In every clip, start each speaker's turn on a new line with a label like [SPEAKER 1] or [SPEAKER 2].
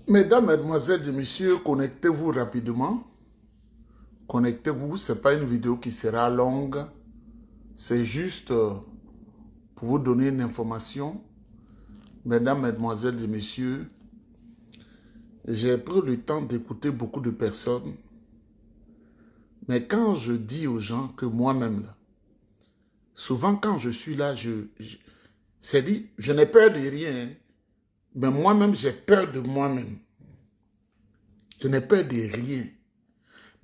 [SPEAKER 1] Mesdames, Mesdemoiselles et Messieurs, connectez-vous rapidement. Connectez-vous, ce n'est pas une vidéo qui sera longue. C'est juste pour vous donner une information. Mesdames, Mesdemoiselles et Messieurs, j'ai pris le temps d'écouter beaucoup de personnes. Mais quand je dis aux gens que moi-même, là, souvent quand je suis là, c'est dit, je n'ai peur de rien. Mais moi-même, j'ai peur de moi-même. Je n'ai peur de rien.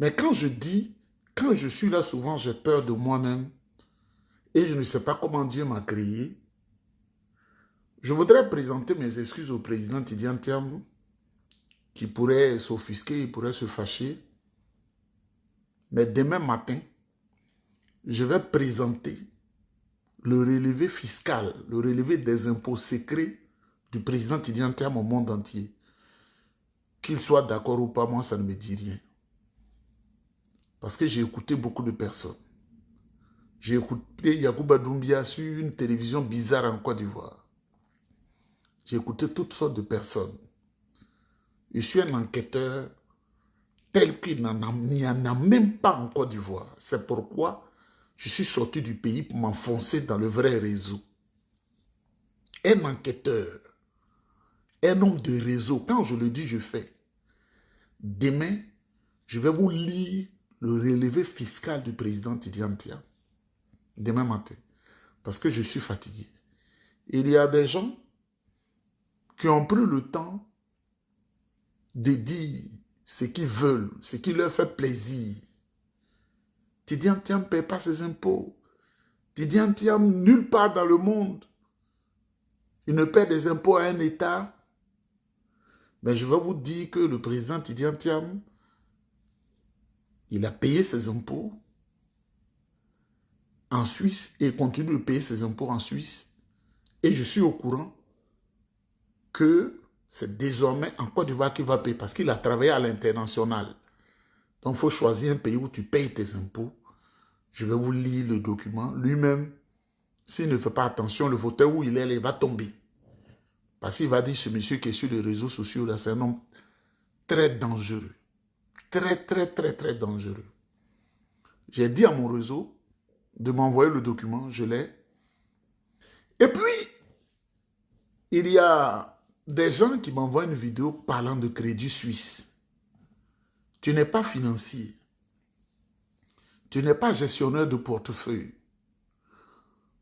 [SPEAKER 1] Mais quand je dis, quand je suis là, souvent, j'ai peur de moi-même et je ne sais pas comment Dieu m'a créé, je voudrais présenter mes excuses au président Tidiane Tiam, qui pourrait s'offusquer, il pourrait se fâcher. Mais demain matin, je vais présenter le relevé fiscal, le relevé des impôts secrets du président Tidiane Tiam au monde entier. Qu'il soit d'accord ou pas, moi, ça ne me dit rien. Parce que j'ai écouté beaucoup de personnes. J'ai écouté Yacouba Doumbia sur une télévision bizarre en Côte d'Ivoire. J'ai écouté toutes sortes de personnes. Je suis un enquêteur tel qu'il n'y en a même pas en Côte d'Ivoire. C'est pourquoi je suis sorti du pays pour m'enfoncer dans le vrai réseau. Un enquêteur, un homme de réseau, quand je le dis, je fais. Demain, je vais vous lire le relevé fiscal du président Tidiane Tiam. Demain matin. Parce que je suis fatigué. Il y a des gens qui ont pris le temps de dire ce qu'ils veulent, ce qui leur fait plaisir. Tidiane Tiam ne paie pas ses impôts. Tidiane Tiam, nulle part dans le monde, il ne paie des impôts à un État. Mais je vais vous dire que le président Tidiane Tiam, il a payé ses impôts en Suisse et il continue de payer ses impôts en Suisse. Et je suis au courant que c'est désormais en Côte d'Ivoire qu'il va payer parce qu'il a travaillé à l'international. Donc, il faut choisir un pays où tu payes tes impôts. Je vais vous lire le document. Lui-même, s'il ne fait pas attention, le fauteuil où il est, il va tomber. Parce qu'il va dire, ce monsieur qui est sur les réseaux sociaux, là, c'est un homme très dangereux. Très dangereux. J'ai dit à mon réseau de m'envoyer le document, je l'ai. Et puis, il y a des gens qui m'envoient une vidéo parlant de Crédit Suisse. Tu n'es pas financier. Tu n'es pas gestionnaire de portefeuille.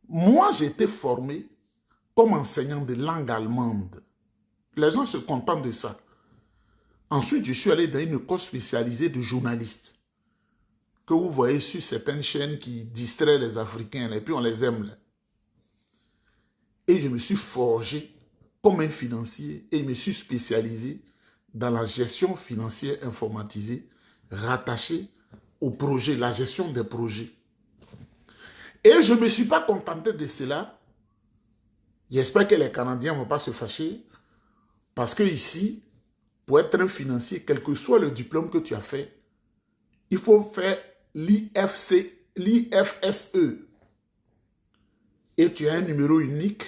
[SPEAKER 1] Moi, j'ai été formé comme enseignant de langue allemande. Les gens se contentent de ça. Ensuite, je suis allé dans une école spécialisée de journalistes que vous voyez sur certaines chaînes qui distraient les Africains et puis on les aime là. Et je me suis forgé comme un financier et je me suis spécialisé dans la gestion financière informatisée rattachée au projet, la gestion des projets. Et je ne me suis pas contenté de cela. J'espère que les Canadiens ne vont pas se fâcher parce que ici, pour être un financier, quel que soit le diplôme que tu as fait, il faut faire l'IFSE. Et tu as un numéro unique.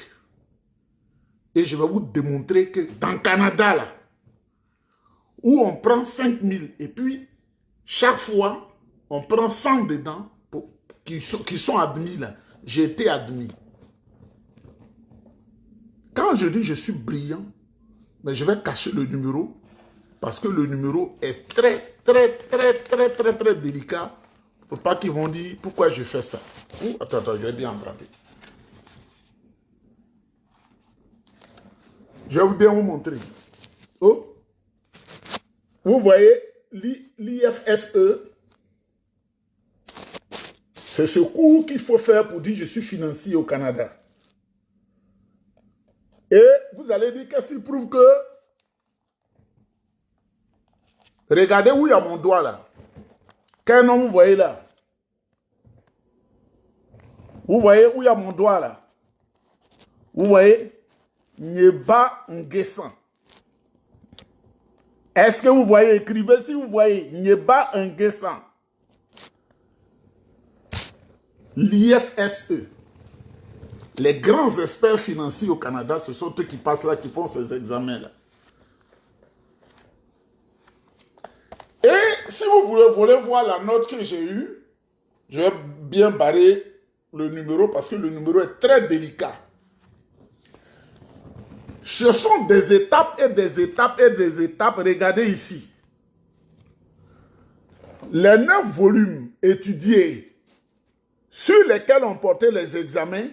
[SPEAKER 1] Et je vais vous démontrer que dans le Canada, là, où on prend 5 000 et puis chaque fois, on prend 100 dedans qui sont admis là. J'ai été admis. Quand je dis je suis brillant, mais je vais cacher le numéro parce que le numéro est très délicat. Il ne faut pas qu'ils vont dire pourquoi je fais ça. Attends, je vais bien attraper. Je vais bien vous montrer. Oh. Vous voyez l'IFSE. C'est ce cours qu'il faut faire pour dire je suis financier au Canada. Et vous allez dire qu'est-ce qui prouve que... Regardez où il y a mon doigt là. Quel nom vous voyez là? Vous voyez où il y a mon doigt là? Vous voyez? Nyeba Nguessan. Est-ce que vous voyez? Écrivez si vous voyez. Nyeba Nguessan. L'IFSE. Les grands experts financiers au Canada, ce sont eux qui passent là, qui font ces examens là. si vous voulez voir la note que j'ai eue, je vais bien barrer le numéro parce que le numéro est très délicat. Ce sont des étapes et des étapes et des étapes. Regardez ici. Les 9 volumes étudiés sur lesquels on portait les examens,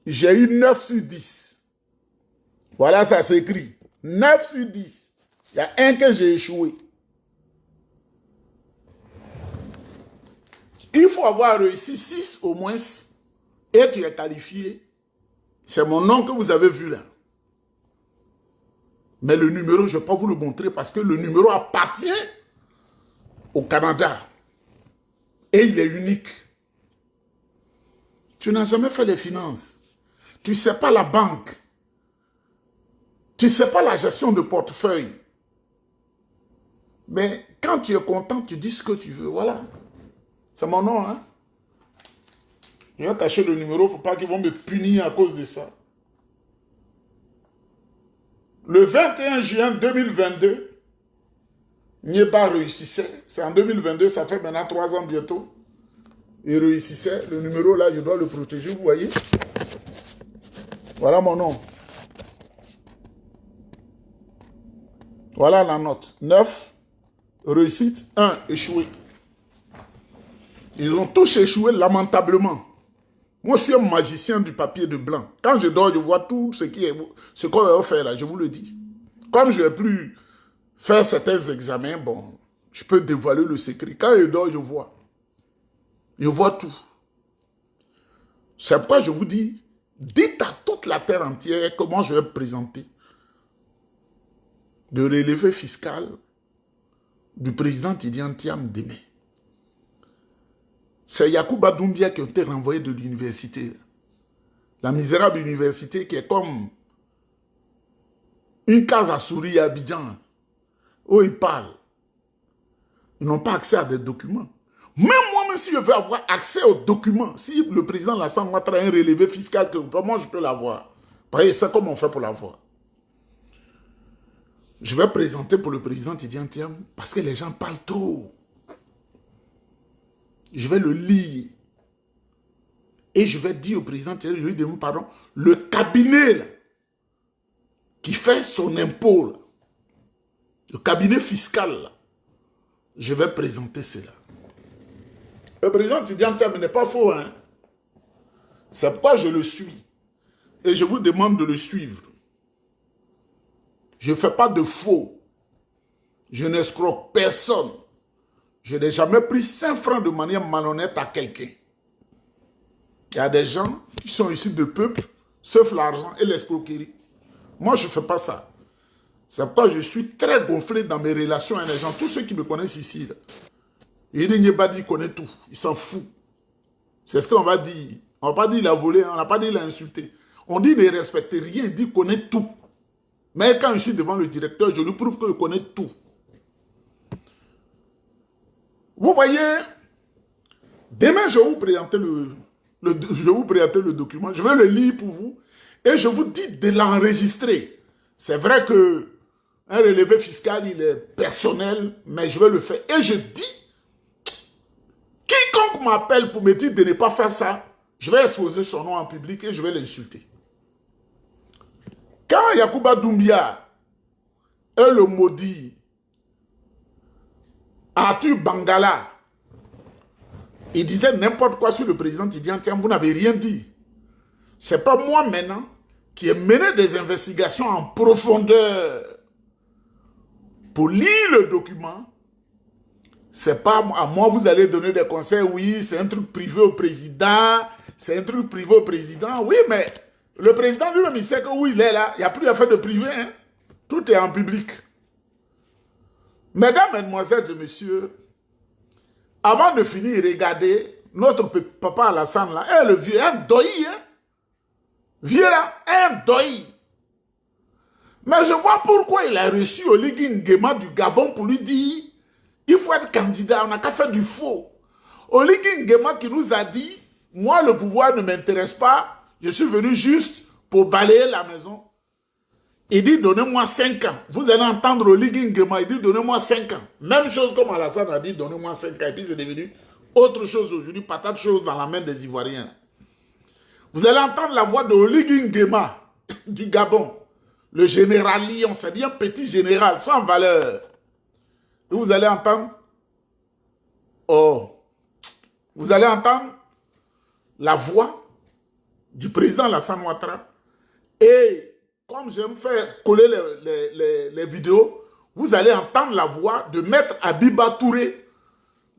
[SPEAKER 1] j'ai eu 9 sur 10. Voilà, ça s'écrit. 9 sur 10. Il y a un que j'ai échoué. Il faut avoir réussi 6 au moins et tu es qualifié. C'est mon nom que vous avez vu là. Mais le numéro, je ne vais pas vous le montrer parce que le numéro appartient au Canada. Et il est unique. Tu n'as jamais fait les finances. Tu ne sais pas la banque. Tu ne sais pas la gestion de portefeuille. Mais quand tu es content, tu dis ce que tu veux. Voilà. C'est mon nom, hein. Je vais cacher le numéro, il ne faut pas qu'ils vont me punir à cause de ça. Le 21 juin 2022, Nieba réussissait. C'est en 2022, ça fait maintenant 3 ans bientôt. Il réussissait. Le numéro là, je dois le protéger, vous voyez. Voilà mon nom. Voilà la note. 9, réussite, 1, échoué. Ils ont tous échoué lamentablement. Moi, je suis un magicien du papier de blanc. Quand je dors, je vois tout ce qu'on va faire là, je vous le dis. Comme je ne vais plus faire certains examens, bon, je peux dévoiler le secret. Quand je dors, je vois. Je vois tout. C'est pourquoi je vous dis, dites à toute la terre entière comment je vais présenter le relevé fiscal du président Tidjane Thiam demain. C'est Yacouba Doumbia qui a été renvoyé de l'université. La misérable université qui est comme une case à souris à Abidjan, où ils parlent. Ils n'ont pas accès à des documents. Même moi-même, si je veux avoir accès aux documents, si le président Lassane Ouattara a un relevé fiscal, comment je peux l'avoir? C'est comme on fait pour l'avoir. Je vais présenter pour le président Tidjane Thiam parce que les gens parlent trop. Je vais le lire. Et je vais dire au président Tidjane, je lui demande pardon, le cabinet là, qui fait son impôt, là, le cabinet fiscal, là, je vais présenter cela. Le président Tidjane Thiam n'est pas faux, hein. C'est pourquoi je le suis. Et je vous demande de le suivre. Je ne fais pas de faux. Je n'escroque personne. Je n'ai jamais pris 5 francs de manière malhonnête à quelqu'un. Il y a des gens qui sont issus de peuple, sauf l'argent et l'escroquerie. Moi, je ne fais pas ça. C'est pourquoi je suis très gonflé dans mes relations avec les gens. Tous ceux qui me connaissent ici, là. Il n'y connaît tout. Il s'en fout. C'est ce qu'on va dire. On ne va pas dire qu'il a volé, on n'a pas dit qu'il a insulté. On dit qu'il ne respecte rien, il dit qu'il connaît tout. Mais quand je suis devant le directeur, je lui prouve qu'il connaît tout. Vous voyez, demain je vais vous présenter le document, je vais le lire pour vous et je vous dis de l'enregistrer. C'est vrai que un relevé fiscal, il est personnel, mais je vais le faire. Et je dis, quiconque m'appelle pour me dire de ne pas faire ça, je vais exposer son nom en public et je vais l'insulter. Quand Yacouba Doumbia est le maudit, Arthur Bangala, il disait n'importe quoi sur le président Tidjane Thiam, vous n'avez rien dit. Ce n'est pas moi maintenant qui ai mené des investigations en profondeur pour lire le document. C'est pas à moi vous allez donner des conseils, oui, c'est un truc privé au président, c'est un truc privé au président, oui, mais le président lui-même, il sait que où il est là, il n'y a plus d'affaire de privé, hein? Tout est en public. Mesdames, mesdemoiselles et messieurs, avant de finir, regardez, notre papa Alassane là, le vieux, un doi, hein? Vieux là, un doi. Mais je vois pourquoi il a reçu Oligui Nguema du Gabon pour lui dire, il faut être candidat, on n'a qu'à faire du faux. Oligui Nguema qui nous a dit, moi le pouvoir ne m'intéresse pas, je suis venu juste pour balayer la maison. Il dit, donnez-moi 5 ans. Vous allez entendre Oligui Nguema, il dit, donnez-moi 5 ans. Même chose comme Alassane a dit, donnez-moi 5 ans. Et puis c'est devenu autre chose aujourd'hui, patate chose dans la main des Ivoiriens. Vous allez entendre la voix de Oligui Nguema du Gabon. Le général Lyon, c'est un petit général sans valeur. Et vous allez entendre, vous allez entendre la voix du président Alassane Ouattara. Et comme j'aime faire coller les vidéos, vous allez entendre la voix de Maître Abiba Touré,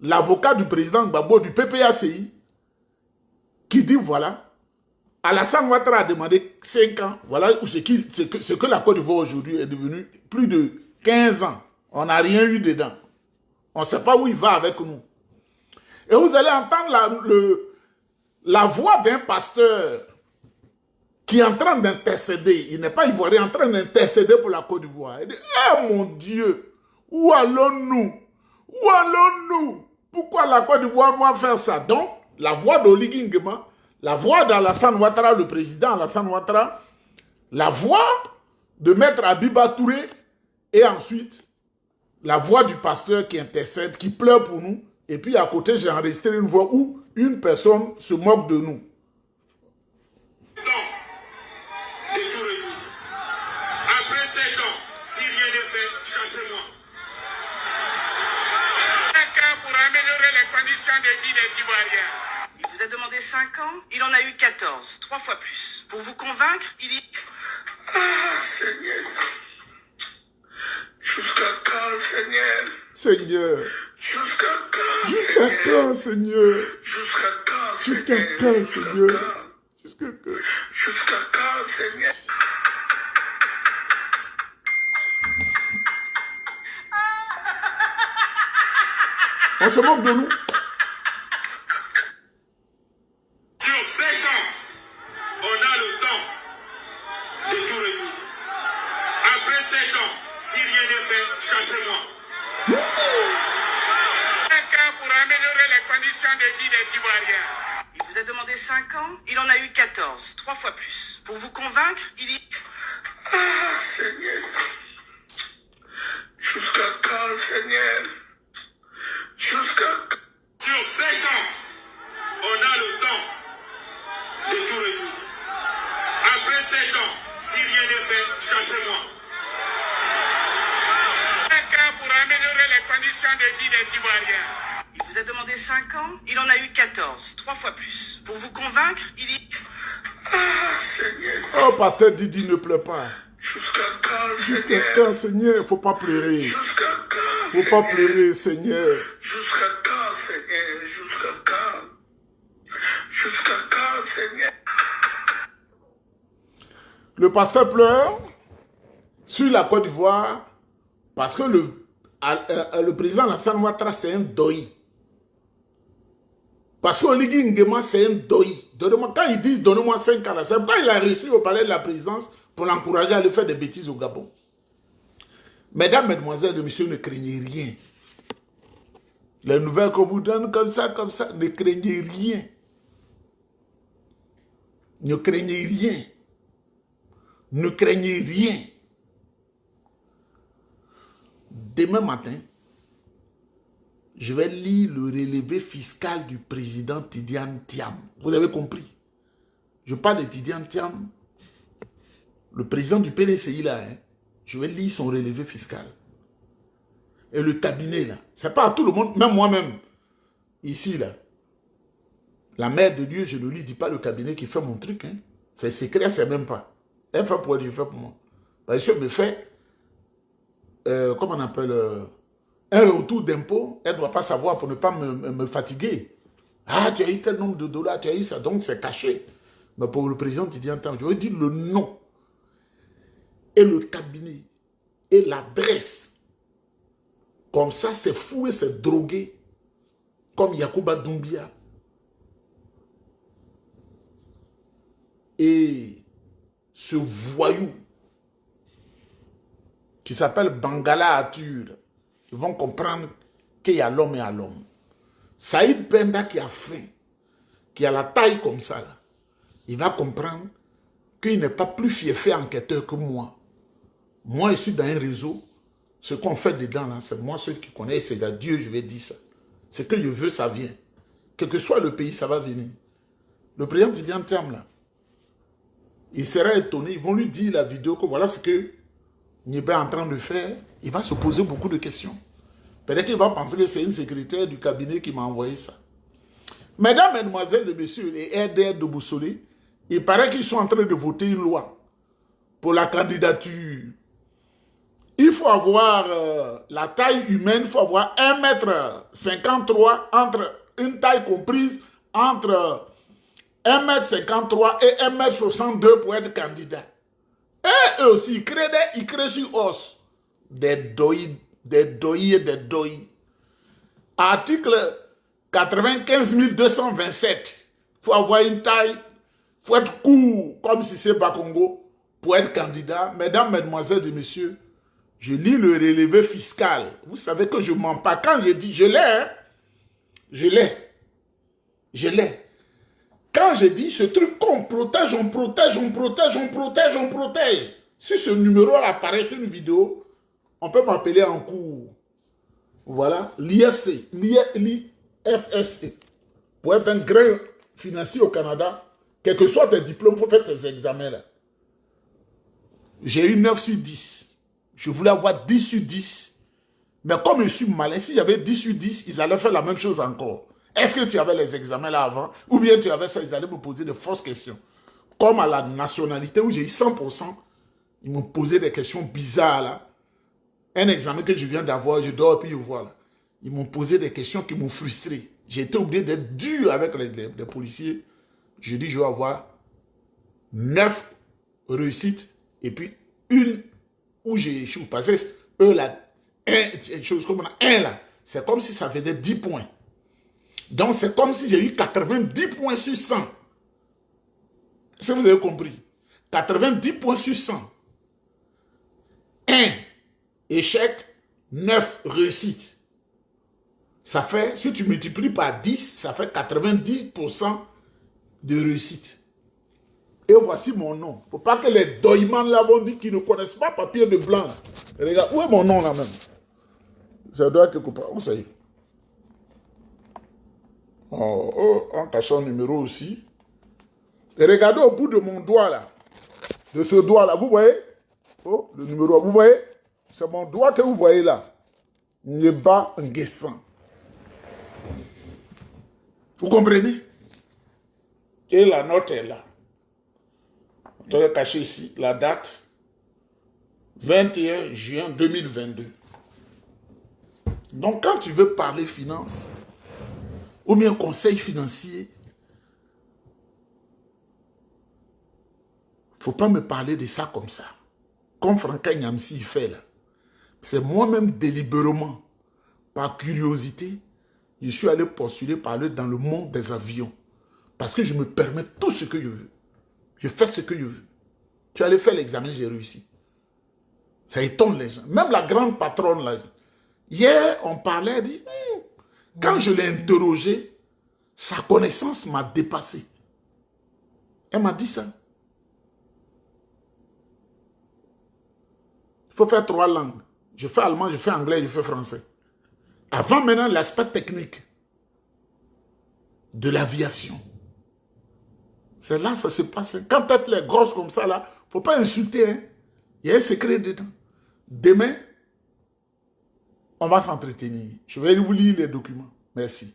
[SPEAKER 1] l'avocat du président Gbagbo du PPACI, qui dit voilà, Alassane Ouattara a demandé 5 ans, voilà ce que la Côte d'Ivoire aujourd'hui est devenue plus de 15 ans. On n'a rien eu dedans. On ne sait pas où il va avec nous. Et vous allez entendre la voix d'un pasteur qui est en train d'intercéder. Il n'est pas ivoirien, en train d'intercéder pour la Côte d'Ivoire. Il dit, eh mon Dieu, où allons-nous? Où allons-nous? Pourquoi la Côte d'Ivoire doit faire ça? Donc, la voix d'Oligui Nguema, la voix d'Alassane Ouattara, le président Alassane Ouattara, la voix de Maître Abiba Touré, et ensuite, la voix du pasteur qui intercède, qui pleure pour nous. Et puis à côté, j'ai enregistré une voix où une personne se moque de nous.
[SPEAKER 2] De tout résoudre. Après 7 ans, si rien n'est fait, chassez-moi. 5 ans pour améliorer les conditions de vie des Ivoiriens.
[SPEAKER 3] Il vous a demandé 5 ans, il en a eu 14, 3 fois plus. Pour vous convaincre, il y...
[SPEAKER 2] Ah, Seigneur. Jusqu'à quand, Seigneur?
[SPEAKER 1] Seigneur.
[SPEAKER 2] Jusqu'à quand,
[SPEAKER 1] Jusqu'à quand, Seigneur?
[SPEAKER 2] Jusqu'à quand,
[SPEAKER 1] Jusqu'à quand, Seigneur? Jusqu'à quand?
[SPEAKER 2] Jusqu'à quand, Seigneur?
[SPEAKER 1] On se moque de nous.
[SPEAKER 2] Sur 7 ans, on a le temps de tout résoudre. Après 7 ans, si rien n'est fait, chassez-moi. 5 ans pour améliorer les conditions de vie des Ivoiriens.
[SPEAKER 3] Il vous a demandé 5 ans, il en a eu 14, 3 fois plus. Pour vous convaincre, il y...
[SPEAKER 2] Ah, Seigneur. Jusqu'à quand, Seigneur? Jusqu'à quand? Sur 7 ans, on a le temps de tout résoudre. Après 7 ans, si rien n'est fait, chassez-moi. 5 ans pour améliorer les conditions de vie des Ivoiriens.
[SPEAKER 3] Il vous a demandé 5 ans, il en a eu 14, 3 fois plus. Pour vous convaincre, il y...
[SPEAKER 2] Ah, Seigneur.
[SPEAKER 1] Oh, pasteur Didi, ne pleure pas.
[SPEAKER 2] Jusqu'à quand,
[SPEAKER 1] Jusqu'à
[SPEAKER 2] Seigneur?
[SPEAKER 1] quand, Seigneur? Il ne faut pas pleurer.
[SPEAKER 2] Jusqu'à quand,
[SPEAKER 1] Il ne faut pas
[SPEAKER 2] Seigneur?
[SPEAKER 1] pleurer, Seigneur.
[SPEAKER 2] Jusqu'à quand, Seigneur? Jusqu'à quand? Jusqu'à quand, Seigneur?
[SPEAKER 1] Le pasteur pleure sur la Côte d'Ivoire parce que le président Alassane Ouattara, c'est un doi. Parce que Oligui Nguema, c'est un doi. Quand ils disent donnez-moi 5 ans, c'est pourquoi il a reçu au palais de la présidence pour l'encourager à aller faire des bêtises au Gabon. Mesdames, mesdemoiselles et messieurs, ne craignez rien. Les nouvelles qu'on vous donne comme ça, ne craignez rien. Ne craignez rien. Ne craignez rien. Demain matin, je vais lire le relevé fiscal du président Tidiane Thiam. Vous avez compris? Je parle de Tidiane Thiam, le président du PDCI là. Je vais lire son relevé fiscal. Et le cabinet là, c'est pas à tout le monde, même moi-même, ici là. La mère de Dieu, je ne lui dis pas le cabinet qui fait mon truc. Hein. C'est secret, c'est même pas. Elle fait pour elle, je fais pour moi. Parce que me fait, comment on appelle, un retour d'impôt, elle ne doit pas savoir pour ne pas me fatiguer. Ah, tu as eu tel nombre de dollars, tu as eu ça, donc c'est caché. Mais pour le président, tu dis, attends, je vais dire le nom, et le cabinet, et l'adresse. Comme ça, c'est fou et c'est drogué, comme Yacouba Doumbia. Et ce voyou qui s'appelle Bangala Atur, ils vont comprendre qu'il y a l'homme et à l'homme. Saïd Benda qui a faim, qui a la taille comme ça, là, il va comprendre qu'il n'est pas plus fiefé enquêteur que moi. Moi, je suis dans un réseau. Ce qu'on fait dedans, là, c'est moi, ceux qui connaissent, c'est à Dieu, je vais dire ça. Ce que je veux, ça vient. Quel que soit le pays, ça va venir. Le président Tidjane Thiam, là, il sera étonné. Ils vont lui dire la vidéo que voilà ce que Niébé est en train de faire. Il va se poser beaucoup de questions. Peut-être qu'il va penser que c'est une secrétaire du cabinet qui m'a envoyé ça. Mesdames, mesdemoiselles et messieurs, les RDR de Boussolé, il paraît qu'ils sont en train de voter une loi pour la candidature. Il faut avoir la taille humaine, il faut avoir 1,53 m entre une taille comprise entre 1,53 m et 1,62 m pour être candidat. Et eux aussi, ils créent sur os des doïs. Article 95 227. Il faut avoir une taille, il faut être court, comme si c'est Bakongo, pour être candidat. Mesdames, mesdemoiselles et messieurs, je lis le relevé fiscal. Vous savez que je ne mens pas. Quand je dis, je l'ai, hein? Je l'ai. Quand je dis ce truc qu'on protège, on protège. Si ce numéro apparaît sur une vidéo, on peut m'appeler en cours. Voilà, l'IFC, l'IFSC. Pour être un grand financier au Canada, quel que soit tes diplômes, il faut faire tes examens là. J'ai eu 9 sur 10. Je voulais avoir 10 sur 10. Mais comme je suis malin, si j'avais 10 sur 10, ils allaient faire la même chose encore. Est-ce que tu avais les examens là avant? Ou bien tu avais ça, ils allaient me poser de fausses questions. Comme à la nationalité où j'ai eu 100%, ils m'ont posé des questions bizarres là. Un examen que je viens d'avoir, je dors et puis je vois là. Ils m'ont posé des questions qui m'ont frustré. J'ai été obligé d'être dur avec les policiers. Je dis, je vais avoir 9 réussites et puis une où j'ai échoué. Parce que eux là, une chose comme un là, c'est comme si ça faisait 10 points. Donc c'est comme si j'ai eu 90 points sur 100. Est-ce que vous avez compris? 90 points sur 100. 1 échec, 9 réussites. Ça fait, si tu multiplies par 10, ça fait 90% de réussite. Et voici mon nom. Il ne faut pas que les doïmans là vont dire qu'ils ne connaissent pas papier de blanc. Là. Regarde, où est mon nom là même? Ça doit être quelque part. Où ça y est? En cachant le numéro aussi. Et regardez au bout de mon doigt là. De ce doigt là, vous voyez? Oh, le numéro, vous voyez? C'est mon doigt que vous voyez là. Nyeba Nguessan. Vous comprenez? Et la note est là. On va cacher ici la date. 21 juin 2022. Donc quand tu veux parler finance, ou bien conseil financier, il ne faut pas me parler de ça comme ça. Comme Franca Nyamsi fait là. C'est moi-même délibérément, par curiosité, je suis allé postuler parler dans le monde des avions. Parce que je me permets tout ce que je veux. Je fais ce que je veux. Tu allais faire l'examen, j'ai réussi. Ça étonne les gens. Même la grande patronne là. Hier, on parlait, elle dit, quand je l'ai interrogé, sa connaissance m'a dépassé. Elle m'a dit ça. Il faut faire 3 langues. Je fais allemand, je fais anglais, je fais français. Avant maintenant, l'aspect technique de l'aviation. C'est là que ça se passe. Quand tête les grosses comme ça, là, il ne faut pas insulter. Hein. Il y a un secret dedans. Demain, on va s'entretenir. Je vais vous lire les documents. Merci.